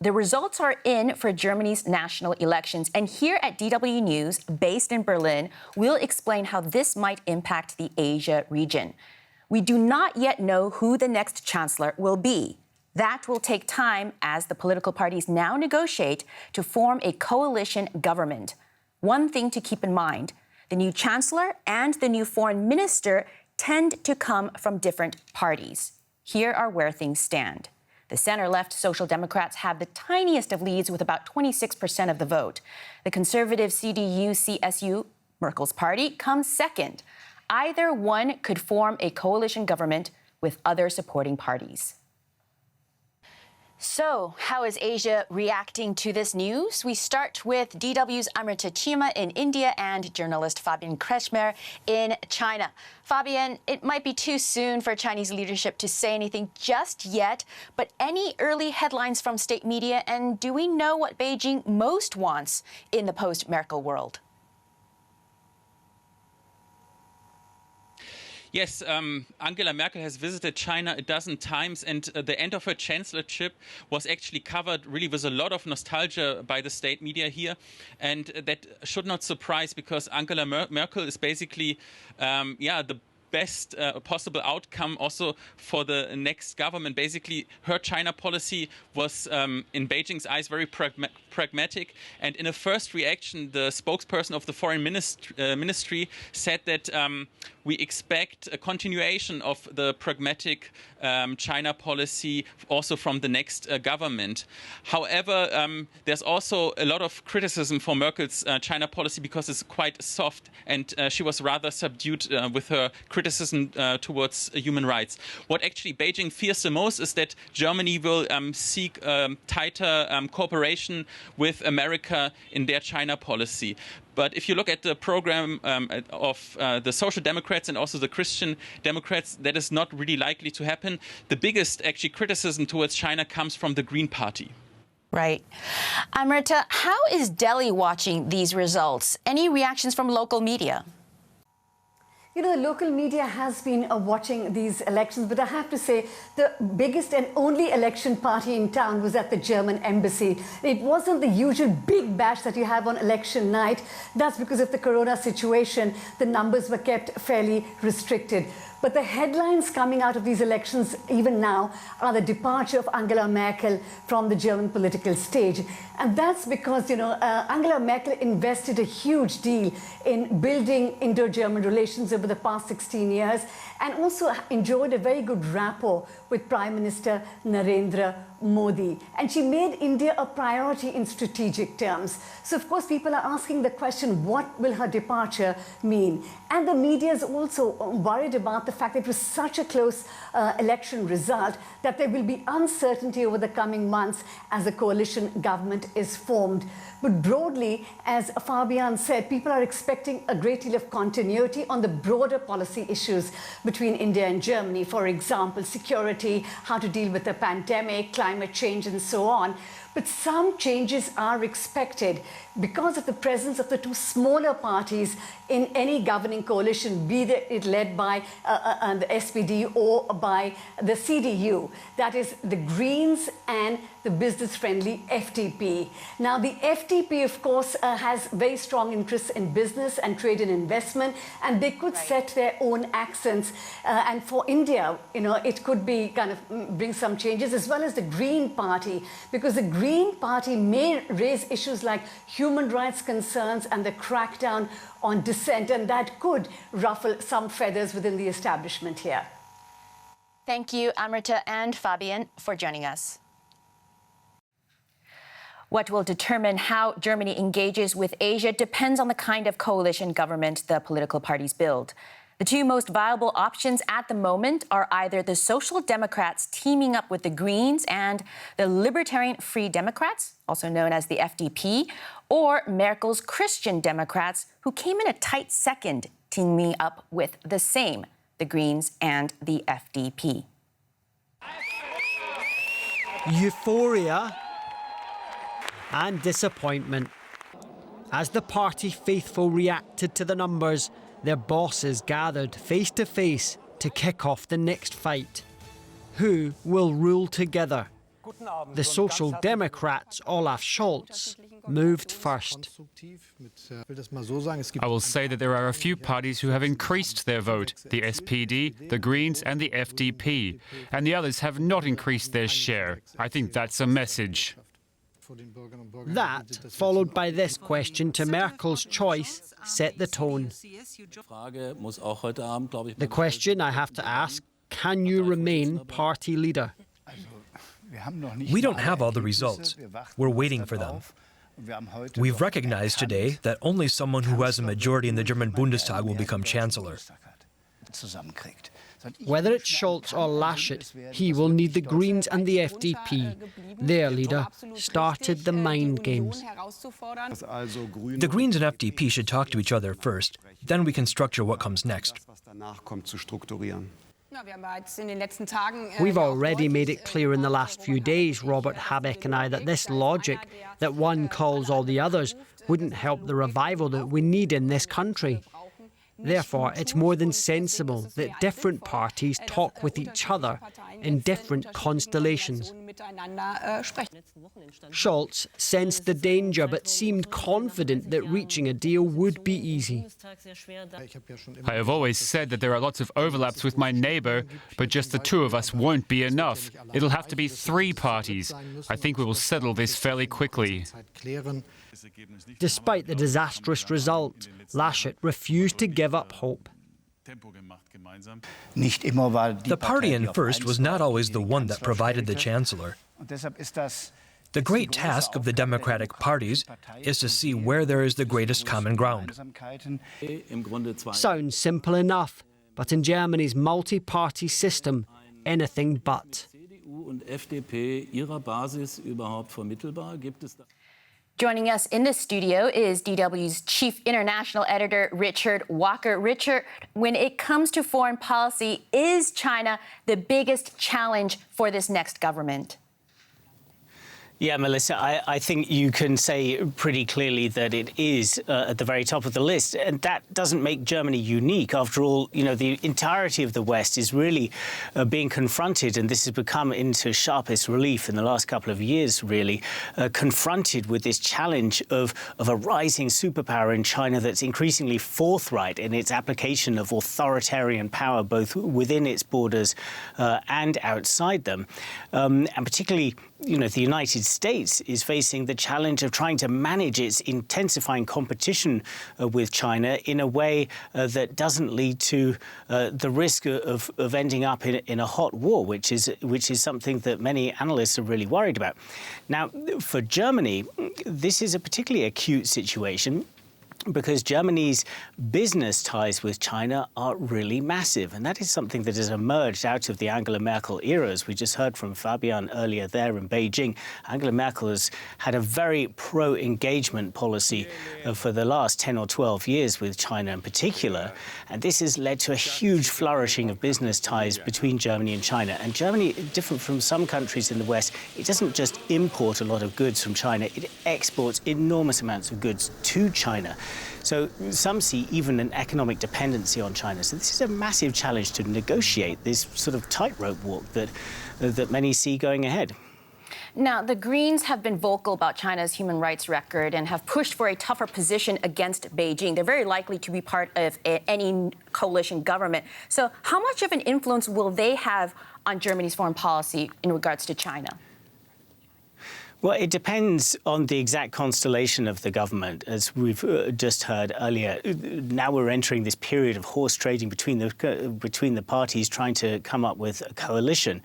The results are in for Germany's national elections. And here at DW News, based in Berlin, we'll explain how this might impact the Asia region. We do not yet know who the next chancellor will be. That will take time as the political parties now negotiate to form a coalition government. One thing to keep in mind, the new chancellor and the new foreign minister tend to come from different parties. Here are where things stand. The center-left Social Democrats have the tiniest of leads with about 26% of the vote. The conservative CDU-CSU, Merkel's party, comes second. Either one could form a coalition government with other supporting parties. So, how is Asia reacting to this news? We start with DW's Amrita Chima in India and journalist Fabian Kretschmer in China. Fabian, it might be too soon for Chinese leadership to say anything just yet, but any early headlines from state media, and do we know what Beijing most wants in the post-Merkel world? Yes, Angela Merkel has visited China a dozen times, and the end of her chancellorship was actually covered really with a lot of nostalgia by the state media here. And that should not surprise, because Angela Merkel is basically, the best possible outcome also for the next government. Basically, her China policy was, in Beijing's eyes, very pragmatic. And in a first reaction, the spokesperson of the foreign ministry said that we expect a continuation of the pragmatic China policy also from the next government. However, there's also a lot of criticism for Merkel's China policy because it's quite soft, and she was rather subdued with her criticism towards human rights. What actually Beijing fears the most is that Germany will seek tighter cooperation with America in their China policy. But if you look at the program of the Social Democrats and also the Christian Democrats, that is not really likely to happen. The biggest actually criticism towards China comes from the Green Party. Right. Amrita, how is Delhi watching these results? Any reactions from local media? You know, the local media has been watching these elections, but I have to say the biggest and only election party in town was at the German embassy. It wasn't the usual big bash that you have on election night. That's because of the corona situation. The numbers were kept fairly restricted. But the headlines coming out of these elections, even now, are the departure of Angela Merkel from the German political stage. And that's because, Angela Merkel invested a huge deal in building Indo-German relations over the past 16 years, and also enjoyed a very good rapport with Prime Minister Narendra Modi. And she made India a priority in strategic terms. So, of course, people are asking the question, what will her departure mean? And the media is also worried about the fact that it was such a close election result that there will be uncertainty over the coming months as a coalition government is formed. But broadly, as Fabian said, people are expecting a great deal of continuity on the broader policy issues between India and Germany. For example, security, how to deal with the pandemic, climate change, and so on. But some changes are expected because of the presence of the two smaller parties in any governing coalition, be it led by the SPD or by the CDU. That is the Greens and the business-friendly FDP. Now, the FDP, of course, has very strong interests in business and trade and investment, and they could set their own accents. And for India, it could be kind of bring some changes, as well as the Green Party, because the Green Party may raise issues like human rights concerns and the crackdown on dissent, and that could ruffle some feathers within the establishment here. Thank you, Amrita and Fabian, for joining us. What will determine how Germany engages with Asia depends on the kind of coalition government the political parties build. The two most viable options at the moment are either the Social Democrats teaming up with the Greens and the Libertarian Free Democrats, also known as the FDP, or Merkel's Christian Democrats, who came in a tight second, teaming up with the same, the Greens and the FDP. Euphoria and disappointment. As the party faithful reacted to the numbers, their bosses gathered face to face to kick off the next fight. Who will rule together? The Social Democrats, Olaf Scholz, moved first. I will say that there are a few parties who have increased their vote, the SPD, the Greens and the FDP, and the others have not increased their share. I think that's a message. That, followed by this question to Merkel's choice, set the tone. The question I have to ask, can you remain party leader? We don't have all the results. We're waiting for them. We've recognized today that only someone who has a majority in the German Bundestag will become Chancellor. Whether it's Scholz or Laschet, he will need the Greens and the FDP. Their leader started the mind games. The Greens and FDP should talk to each other first. Then we can structure what comes next. We've already made it clear in the last few days, Robert Habeck and I, that this logic, that one calls all the others, wouldn't help the revival that we need in this country. Therefore, it's more than sensible that different parties talk with each other in different constellations. Scholz sensed the danger but seemed confident that reaching a deal would be easy. I have always said that there are lots of overlaps with my neighbor, but just the two of us won't be enough. It'll have to be 3 parties. I think we will settle this fairly quickly. Despite the disastrous result, Laschet refused to give up hope. The party in first was not always the one that provided the Chancellor. The great task of the democratic parties is to see where there is the greatest common ground. Sounds simple enough, but in Germany's multi-party system, anything but. Joining us in the studio is DW's chief international editor, Richard Walker. Richard, when it comes to foreign policy, is China the biggest challenge for this next government? Yeah, Melissa, I think you can say pretty clearly that it is at the very top of the list. And that doesn't make Germany unique. After all, you know, the entirety of the West is really being confronted, and this has become into sharpest relief in the last couple of years, really, confronted with this challenge of a rising superpower in China that's increasingly forthright in its application of authoritarian power, both within its borders and outside them. And particularly, you know, the United States is facing the challenge of trying to manage its intensifying competition with China in a way that doesn't lead to the risk of ending up in a hot war, which is something that many analysts are really worried about. Now, for Germany, this is a particularly acute situation, because Germany's business ties with China are really massive. And that is something that has emerged out of the Angela Merkel era. As we just heard from Fabian earlier there in Beijing, Angela Merkel has had a very pro-engagement policy for the last 10 or 12 years with China in particular. And this has led to a huge flourishing of business ties between Germany and China. And Germany, different from some countries in the West, it doesn't just import a lot of goods from China, it exports enormous amounts of goods to China. So some see even an economic dependency on China. So this is a massive challenge to negotiate this sort of tightrope walk that many see going ahead. Now, the Greens have been vocal about China's human rights record and have pushed for a tougher position against Beijing. They're very likely to be part of any coalition government. So how much of an influence will they have on Germany's foreign policy in regards to China? Well, it depends on the exact constellation of the government, as we've just heard earlier. Now we're entering this period of horse trading between the parties trying to come up with a coalition.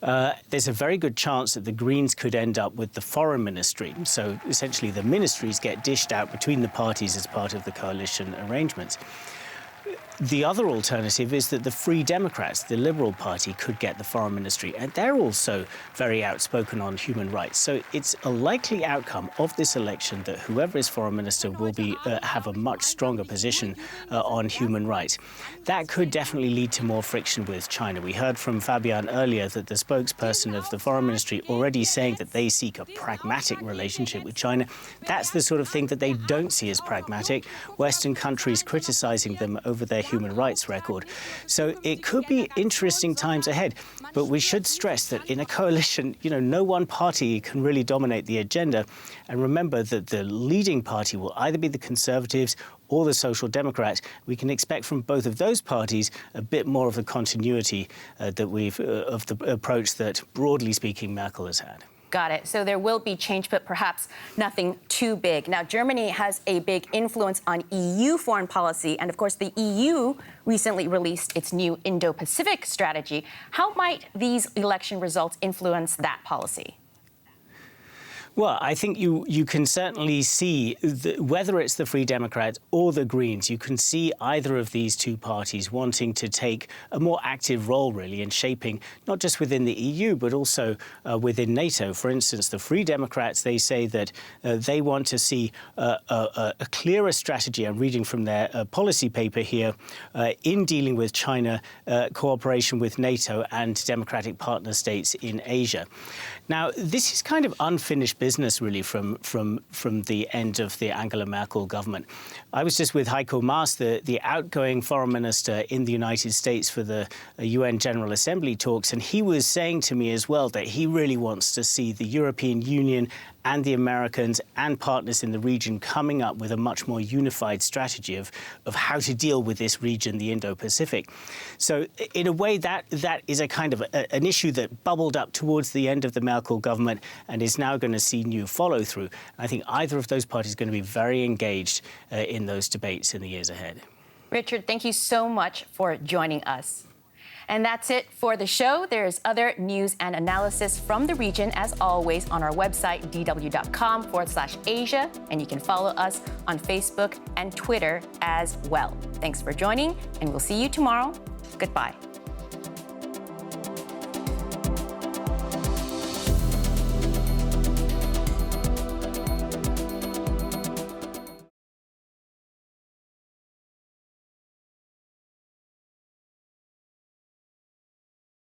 There's a very good chance that the Greens could end up with the foreign ministry. So essentially the ministries get dished out between the parties as part of the coalition arrangements. The other alternative is that the Free Democrats, the Liberal Party, could get the foreign ministry, and they're also very outspoken on human rights. So it's a likely outcome of this election that whoever is foreign minister will be have a much stronger position on human rights. That could definitely lead to more friction with China. We heard from Fabian earlier that the spokesperson of the foreign ministry already saying that they seek a pragmatic relationship with China. That's the sort of thing that they don't see as pragmatic. Western countries criticizing them over their human rights record. So it could be interesting times ahead. But we should stress that in a coalition, no one party can really dominate the agenda. And remember that the leading party will either be the Conservatives or the Social Democrats. We can expect from both of those parties a bit more of the continuity of the approach that, broadly speaking, Merkel has had. Got it. So there will be change, but perhaps nothing too big. Now, Germany has a big influence on EU foreign policy. And of course, the EU recently released its new Indo-Pacific strategy. How might these election results influence that policy? Well, I think you can certainly see, whether it's the Free Democrats or the Greens, you can see either of these two parties wanting to take a more active role, really, in shaping not just within the EU, but also within NATO. For instance, the Free Democrats, they say that they want to see a clearer strategy, I'm reading from their policy paper here, in dealing with China, cooperation with NATO and democratic partner states in Asia. Now, this is kind of unfinished business, really, from the end of the Angela Merkel government. I was just with Heiko Maas, the outgoing foreign minister in the United States for the UN General Assembly talks, and he was saying to me as well that he really wants to see the European Union and the Americans and partners in the region coming up with a much more unified strategy of how to deal with this region, the Indo-Pacific. So in a way, that is a kind of an issue that bubbled up towards the end of the Merkel government and is now going to see new follow-through. I think either of those parties are going to be very engaged in those debates in the years ahead. Richard, thank you so much for joining us. And that's it for the show. There's other news and analysis from the region, as always, on our website, dw.com/Asia. And you can follow us on Facebook and Twitter as well. Thanks for joining, and we'll see you tomorrow. Goodbye.